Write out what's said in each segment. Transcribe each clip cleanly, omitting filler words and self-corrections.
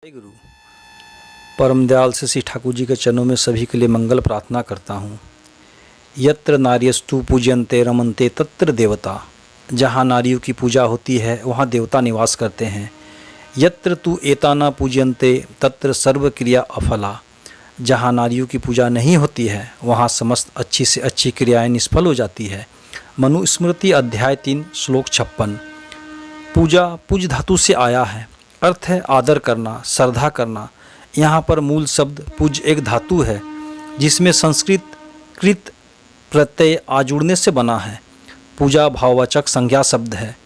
जय गुरु। परम दयाल से श्री ठाकुर जी के चरणों में सभी के लिए मंगल प्रार्थना करता हूँ। यत्र नार्यस्तु पूज्यन्ते रमन्ते तत्र देवता। जहाँ नारियों की पूजा होती है वहाँ देवता निवास करते हैं। यत्र तु एताना पूज्यन्ते तत्र सर्व क्रिया अफला। जहाँ नारियों की पूजा नहीं होती है वहाँ समस्त अच्छी से अच्छी क्रियाएं निष्फल हो जाती है। मनुस्मृति अध्याय 3 श्लोक 56। पूजा पूज धातु से आया है, अर्थ है आदर करना, श्रद्धा करना। यहाँ पर मूल शब्द पूज एक धातु है जिसमें संस्कृत कृत प्रत्यय आ जुड़ने से बना है। पूजा भाववाचक संज्ञा शब्द है।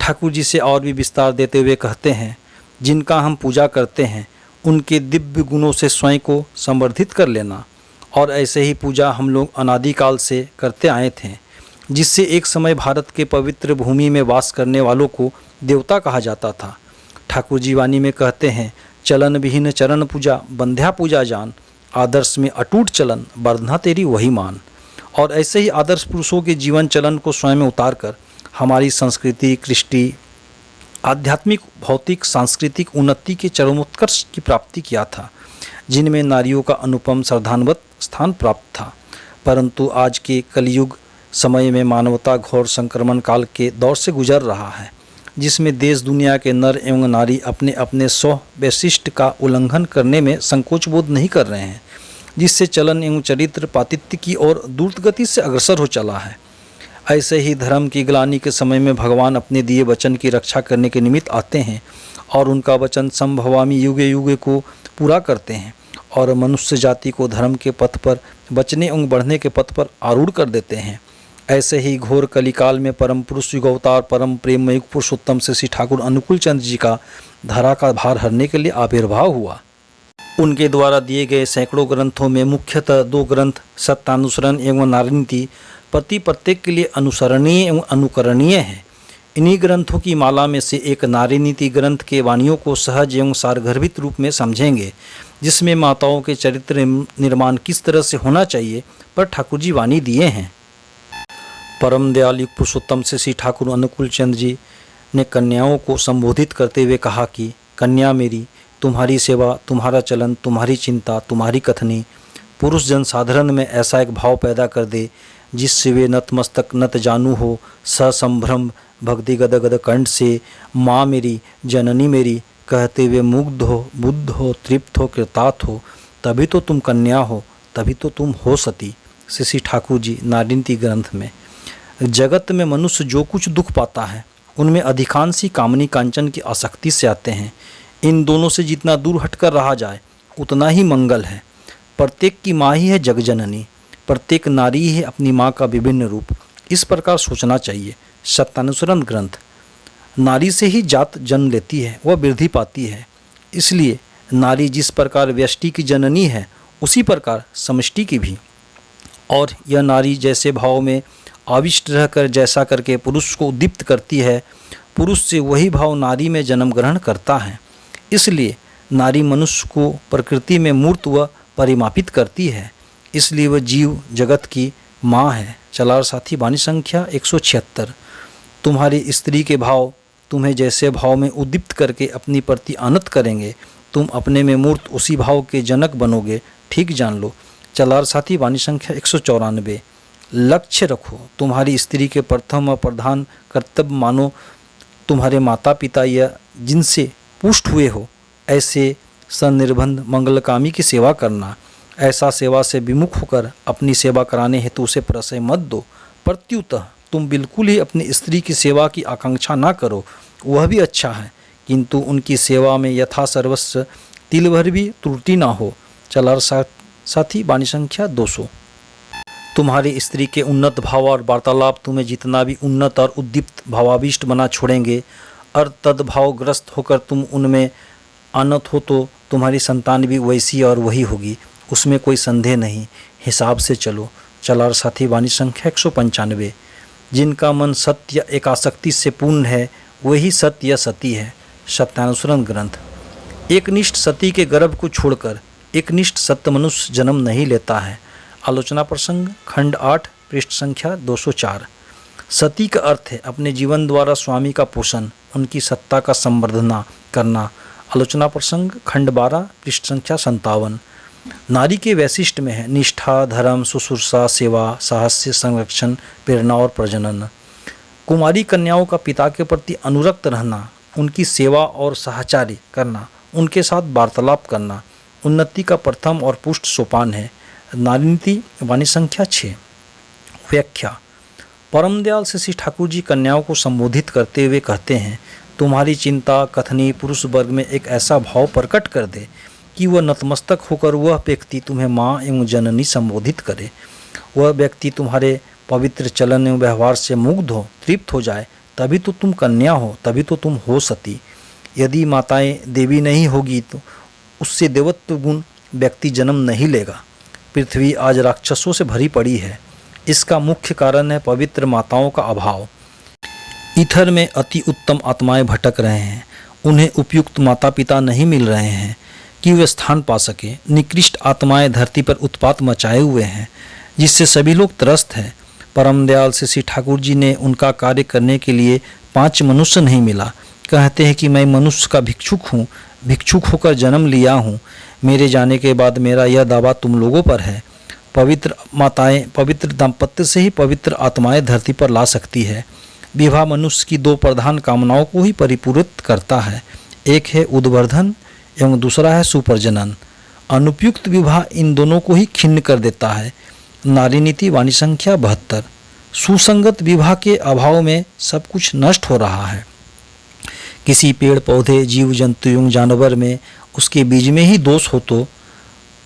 ठाकुर जी से और भी विस्तार देते हुए कहते हैं, जिनका हम पूजा करते हैं उनके दिव्य गुणों से स्वयं को संवर्धित कर लेना। और ऐसे ही पूजा हम लोग अनादिकाल से करते आए थे, जिससे एक समय भारत के पवित्र भूमि में वास करने वालों को देवता कहा जाता था। ठाकुर जी वाणी में कहते हैं, चलन विहीन चरण पूजा बंध्या पूजा जान। आदर्श में अटूट चलन वर्धना तेरी वही मान। और ऐसे ही आदर्श पुरुषों के जीवन चलन को स्वयं में उतार कर हमारी संस्कृति, कृष्टि, आध्यात्मिक, भौतिक, सांस्कृतिक उन्नति के चरमोत्कर्ष की प्राप्ति किया था, जिनमें नारियों का अनुपम श्रद्धान्वित स्थान प्राप्त था। परंतु आज के कलयुग समय में मानवता घोर संक्रमण काल के दौर से गुजर रहा है, जिसमें देश दुनिया के नर एवं नारी अपने अपने स्व वैशिष्ट का उल्लंघन करने में संकोच बोध नहीं कर रहे हैं, जिससे चलन एवं चरित्र पातित्य की ओर द्रुत गति से अग्रसर हो चला है। ऐसे ही धर्म की ग्लानि के समय में भगवान अपने दिए वचन की रक्षा करने के निमित्त आते हैं और उनका वचन संभवामी युगे युगे को पूरा करते हैं और मनुष्य जाति को धर्म के पथ पर बचने एवं बढ़ने के पथ पर आरूढ़ कर देते हैं। ऐसे ही घोर कलिकाल में परम पुरुष युगावतार परम प्रेमयुग पुरुषोत्तम से श्री ठाकुर अनुकूल चंद्र जी का धरा का भार हरने के लिए आविर्भाव हुआ। उनके द्वारा दिए गए सैकड़ों ग्रंथों में मुख्यतः 2 ग्रंथ सत्यानुसरण एवं नारीनीति प्रति प्रत्येक के लिए अनुसरणीय एवं अनुकरणीय है। इन्हीं ग्रंथों की माला में से एक नारीनीति ग्रंथ के वाणियों को सहज एवं सारगर्भित रूप में समझेंगे, जिसमें माताओं के चरित्र निर्माण किस तरह से होना चाहिए पर ठाकुर जी वाणी दिए हैं। परम दयाल युग पुरुषोत्तम से श्री ठाकुर अनुकूल चंद्र जी ने कन्याओं को संबोधित करते हुए कहा कि कन्या मेरी, तुम्हारी सेवा, तुम्हारा चलन, तुम्हारी चिंता, तुम्हारी कथनी पुरुष जनसाधारण में ऐसा एक भाव पैदा कर दे जिससे वे नतमस्तक नत जानू हो, ससंभ्रम भक्ति गद गद कंठ से माँ मेरी, जननी मेरी कहते हुए मुग्ध हो, बुद्ध हो, तृप्त हो, कृतार्थ हो। तभी तो तुम कन्या हो, तभी तो तुम हो सती। श्री ठाकुर जी नारीनीति ग्रंथ में। जगत में मनुष्य जो कुछ दुख पाता है उनमें अधिकांश ही कामनी कांचन की आसक्ति से आते हैं। इन दोनों से जितना दूर हटकर रहा जाए उतना ही मंगल है। प्रत्येक की माँ ही है जगजननी, प्रत्येक नारी ही है अपनी माँ का विभिन्न रूप। इस प्रकार सोचना चाहिए। सत्यानुसरण ग्रंथ। नारी से ही जात जन्म लेती है, वह वृद्धि पाती है। इसलिए नारी जिस प्रकार व्यष्टि की जननी है उसी प्रकार समष्टि की भी। और यह नारी जैसे भाव में आविष्ट रहकर जैसा करके पुरुष को उद्दीप्त करती है, पुरुष से वही भाव नारी में जन्म ग्रहण करता है। इसलिए नारी मनुष्य को प्रकृति में मूर्त व परिमापित करती है। इसलिए वह जीव जगत की माँ है। चलार साथी वाणी संख्या 176। तुम्हारी स्त्री के भाव तुम्हें जैसे भाव में उद्दीप्त करके अपनी प्रति आनत करेंगे, तुम अपने में मूर्त उसी भाव के जनक बनोगे। ठीक जान लो। चलार साथी वाणी संख्या 194। लक्ष्य रखो, तुम्हारी स्त्री के प्रथम और प्रधान कर्तव्य मानो तुम्हारे माता पिता या जिनसे पुष्ट हुए हो ऐसे सनिर्बंध मंगलकामी की सेवा करना। ऐसा सेवा से विमुख होकर अपनी सेवा कराने हेतु उसे प्रशय मत दो। प्रत्युतः तुम बिल्कुल ही अपनी स्त्री की सेवा की आकांक्षा ना करो, वह भी अच्छा है, किंतु उनकी सेवा में यथा सर्वस्व तिल भर भी त्रुटि ना हो। चलार साथी वाणी संख्या 200। तुम्हारी स्त्री के उन्नत भाव और वार्तालाप तुम्हें जितना भी उन्नत और उद्दीप्त भावाविष्ट बना छोड़ेंगे और तद्भावग्रस्त होकर तुम उनमें आनत हो तो तुम्हारी संतान भी वैसी और वही होगी, उसमें कोई संदेह नहीं। हिसाब से चलो। चलार साथी वाणी संख्या 195। जिनका मन सत्य एकासक्ति से पूर्ण है वही सत्य सती है। सत्यानुसरण ग्रंथ। एकनिष्ठ सती के गर्भ को छोड़कर एकनिष्ठ सत्य मनुष्य जन्म नहीं लेता है। आलोचना प्रसंग खंड 8 पृष्ठ संख्या 204। सती का अर्थ है अपने जीवन द्वारा स्वामी का पोषण, उनकी सत्ता का संवर्धना करना, आलोचना प्रसंग खंड 12 पृष्ठ संख्या 57। नारी के वैशिष्ट में है निष्ठा, धर्म, शुश्रूषा, सेवा, साहस्य, संरक्षण, प्रेरणा और प्रजनन। कुमारी कन्याओं का पिता के प्रति अनुरक्त रहना, उनकी सेवा और साहचर्य करना, उनके साथ वार्तालाप करना उन्नति का प्रथम और पुष्ट सोपान है। नारी नीति वाणी संख्या 6। व्याख्या। परम दयाल श्री ठाकुर जी कन्याओं को संबोधित करते हुए कहते हैं, तुम्हारी चिंता कथनी पुरुष वर्ग में एक ऐसा भाव प्रकट कर दे कि वह नतमस्तक होकर वह व्यक्ति तुम्हें माँ एवं जननी संबोधित करे। वह व्यक्ति तुम्हारे पवित्र चलन एवं व्यवहार से मुग्ध हो, तृप्त हो जाए, तभी तो तुम कन्या हो, तभी तो तुम हो सती। यदि माताएं देवी नहीं होगी तो उससे देवत्व गुण व्यक्ति जन्म नहीं लेगा। पृथ्वी आज राक्षसों से भरी पड़ी है। इसका मुख्य कारण है पवित्र माताओं का अभाव। ईथर में अति उत्तम आत्माएं भटक रहे हैं। उन्हें उपयुक्त माता पिता नहीं मिल रहे हैं कि वे स्थान पा सके। निकृष्ट आत्माएं धरती पर उत्पात मचाए हुए हैं, जिससे सभी लोग त्रस्त हैं। परम दयाल श्री ठाकुर जी ने उनका कार्य करने के लिए 5 मनुष्य नहीं मिला। कहते हैं कि मैं मनुष्य का भिक्षुक हूँ, भिक्षुक होकर जन्म लिया हूँ। मेरे जाने के बाद मेरा यह दावा तुम लोगों पर है। पवित्र माताएं पवित्र दाम्पत्य से ही पवित्र आत्माएं धरती पर ला सकती है। विवाह मनुष्य की 2 प्रधान कामनाओं को ही परिपूरित करता है। एक है उद्वर्धन एवं दूसरा है सुप्रजनन। अनुपयुक्त विवाह इन दोनों को ही खिन्न कर देता है। नारी नीति वाणी संख्या 72। सुसंगत विवाह के अभाव में सब कुछ नष्ट हो रहा है। किसी पेड़ पौधे जीव जंतु एवं जानवर में उसके बीज में ही दोष हो तो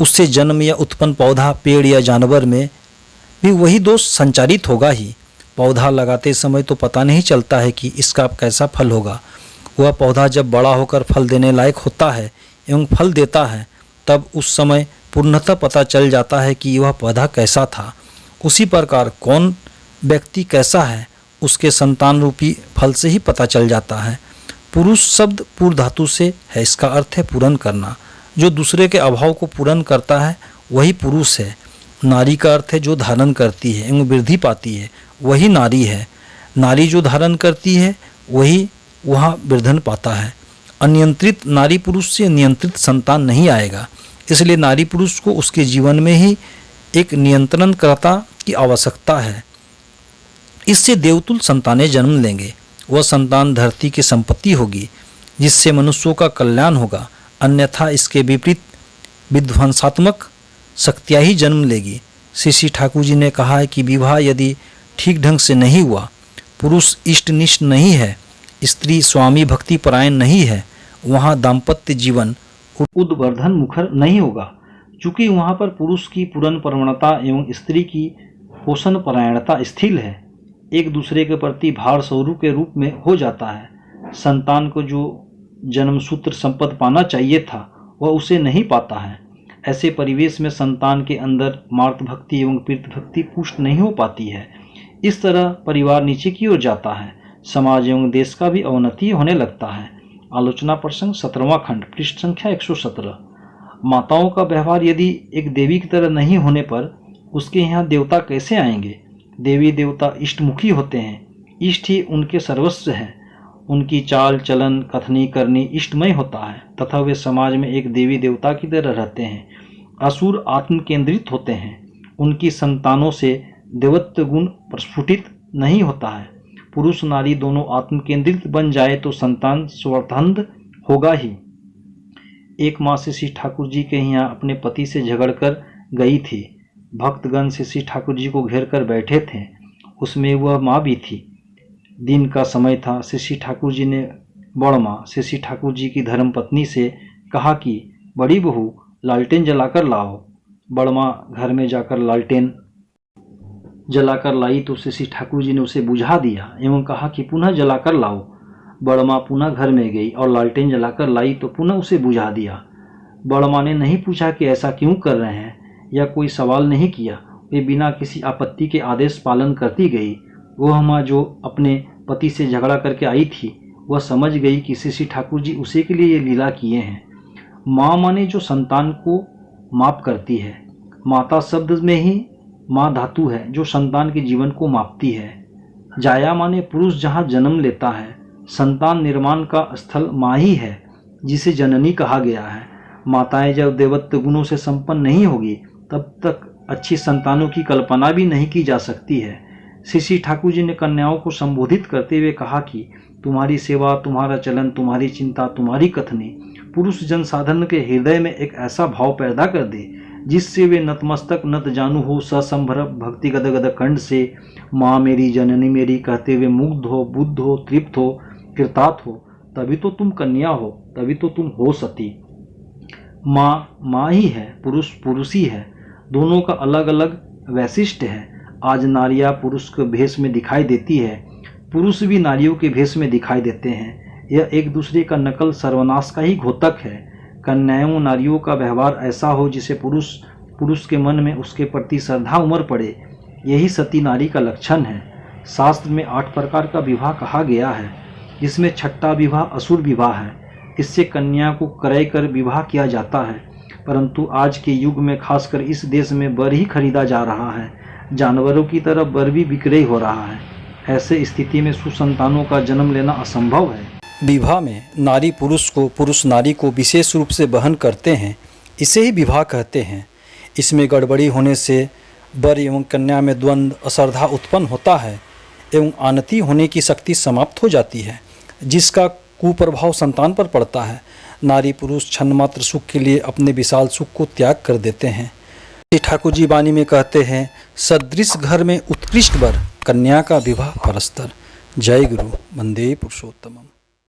उससे जन्म या उत्पन्न पौधा पेड़ या जानवर में भी वही दोष संचारित होगा ही। पौधा लगाते समय तो पता नहीं चलता है कि इसका कैसा फल होगा। वह पौधा जब बड़ा होकर फल देने लायक होता है एवं फल देता है, तब उस समय पूर्णतः पता चल जाता है कि वह पौधा कैसा था। उसी प्रकार कौन व्यक्ति कैसा है उसके संतान रूपी फल से ही पता चल जाता है। पुरुष शब्द पूर्व धातु से है। इसका अर्थ है पूर्ण करना। जो दूसरे के अभाव को पूर्ण करता है वही पुरुष है। नारी का अर्थ है जो धारण करती है एवं वृद्धि पाती है, वही नारी है। नारी जो धारण करती है वही वहाँ वृद्धन पाता है। अनियंत्रित नारी पुरुष से नियंत्रित संतान नहीं आएगा। इसलिए नारी पुरुष को उसके जीवन में ही एक नियंत्रणकर्ता की आवश्यकता है। इससे देवतुल संतानें जन्म लेंगे। वह संतान धरती की संपत्ति होगी, जिससे मनुष्यों का कल्याण होगा। अन्यथा इसके विपरीत विध्वंसात्मक शक्तियाँ ही जन्म लेगी। श्री ठाकुर जी ने कहा है कि विवाह यदि ठीक ढंग से नहीं हुआ, पुरुष इष्टनिष्ठ नहीं है, स्त्री स्वामी भक्ति परायण नहीं है, वहाँ दाम्पत्य जीवन उद्वर्धन मुखर नहीं होगा। चूँकि वहाँ पर पुरुष की पूर्ण प्रवणता एवं स्त्री की पोषण परायणता स्थिर है, एक दूसरे के प्रति भार स्वरूप के रूप में हो जाता है। संतान को जो जन्म सूत्र संपत्ति पाना चाहिए था वह उसे नहीं पाता है। ऐसे परिवेश में संतान के अंदर मातृ भक्ति एवं पितृ भक्ति पुष्ट नहीं हो पाती है। इस तरह परिवार नीचे की ओर जाता है। समाज एवं देश का भी अवनति होने लगता है। आलोचना प्रसंग 17वां खंड पृष्ठ संख्या 117। माताओं का व्यवहार यदि एक देवी की तरह नहीं होने पर उसके यहाँ देवता कैसे आएंगे। देवी देवता इष्टमुखी होते हैं। इष्ट ही उनके सर्वस्व है। उनकी चाल चलन कथनी करनी इष्टमय होता है तथा वे समाज में एक देवी देवता की तरह रहते हैं। असुर आत्म केंद्रित होते हैं। उनकी संतानों से देवत्व गुण प्रस्फुटित नहीं होता है। पुरुष नारी दोनों आत्म केंद्रित बन जाए तो संतान स्वतंत्र होगा ही। एक माँ श्री ठाकुर जी के यहाँ अपने पति से झगड़कर गई थी। भक्तगण श्री ठाकुर जी को घेर कर बैठे थे। उसमें वह माँ भी थी। दिन का समय था। श्री ठाकुर जी ने बड़ माँ श्री ठाकुर जी की धर्मपत्नी से कहा कि बड़ी बहू लालटेन जलाकर लाओ। बड़ माँ घर में जाकर लालटेन जलाकर लाई तो श्री ठाकुर जी ने उसे बुझा दिया एवं कहा कि पुनः जलाकर लाओ। बड़ माँ पुनः घर में गई और लालटेन जलाकर लाई तो पुनः उसे बुझा दिया। बड़ माँ ने नहीं पूछा कि ऐसा क्यों कर रहे हैं या कोई सवाल नहीं किया। वे बिना किसी आपत्ति के आदेश पालन करती गई। वह माँ जो अपने पति से झगड़ा करके आई थी वह समझ गई कि श्री ठाकुर जी उसी के लिए ये लीला किए हैं। माँ माने जो संतान को माप करती है। माता शब्द में ही माँ धातु है जो संतान के जीवन को मापती है। जाया माने पुरुष जहाँ जन्म लेता है। संतान निर्माण का स्थल माँ ही है। जिसे जननी कहा गया है। माताएं जब देवत्व गुणों से संपन्न नहीं होगी तब तक अच्छी संतानों की कल्पना भी नहीं की जा सकती है। श्री ठाकुर जी ने कन्याओं को संबोधित करते हुए कहा कि तुम्हारी सेवा, तुम्हारा चलन, तुम्हारी चिंता, तुम्हारी कथनी पुरुष जनसाधारण के हृदय में एक ऐसा भाव पैदा कर दे जिससे वे नतमस्तक नत जानू हो, ससंभर भक्ति गदगद कंठ से माँ मेरी, जननी मेरी कहते हुए मुग्ध हो, बुद्ध हो, तृप्त हो, कृतार्थ हो। तभी तो तुम कन्या हो, तभी तो तुम हो सती। माँ माँ ही है, पुरुष पुरुष ही है, दोनों का अलग अलग वैशिष्ट्य है। आज नारियाँ पुरुष के भेष में दिखाई देती है, पुरुष भी नारियों के भेष में दिखाई देते हैं। यह एक दूसरे का नकल सर्वनाश का ही घोतक है। कन्याओं नारियों का व्यवहार ऐसा हो जिसे पुरुष के मन में उसके प्रति श्रद्धा उमड़ पड़े, यही सती नारी का लक्षण है। शास्त्र में 8 प्रकार का विवाह कहा गया है, जिसमें छठा विवाह असुर विवाह है। इससे कन्या को क्रय कर विवाह किया जाता है, परंतु आज के युग में खासकर इस देश में वर ही खरीदा जा रहा है, जानवरों की तरह वर भी विक्रय हो रहा है। ऐसे स्थिति में सुसंतानों का जन्म लेना असंभव है। विवाह में नारी पुरुष को, पुरुष नारी को विशेष रूप से बहन करते हैं, इसे ही विवाह कहते हैं। इसमें गड़बड़ी होने से वर एवं कन्या में द्वंद्व, अश्रद्धा उत्पन्न होता है एवं आनति होने की शक्ति समाप्त हो जाती है, जिसका कुप्रभाव संतान पर पड़ता है। नारी पुरुष क्षणमात्र सुख के लिए अपने विशाल सुख को त्याग कर देते हैं। ठाकुर जी वाणी में कहते हैं, सदृश घर में उत्कृष्ट वर, कन्या का विवाह परस्तर। जय गुरु, वंदे पुरुषोत्तमम्।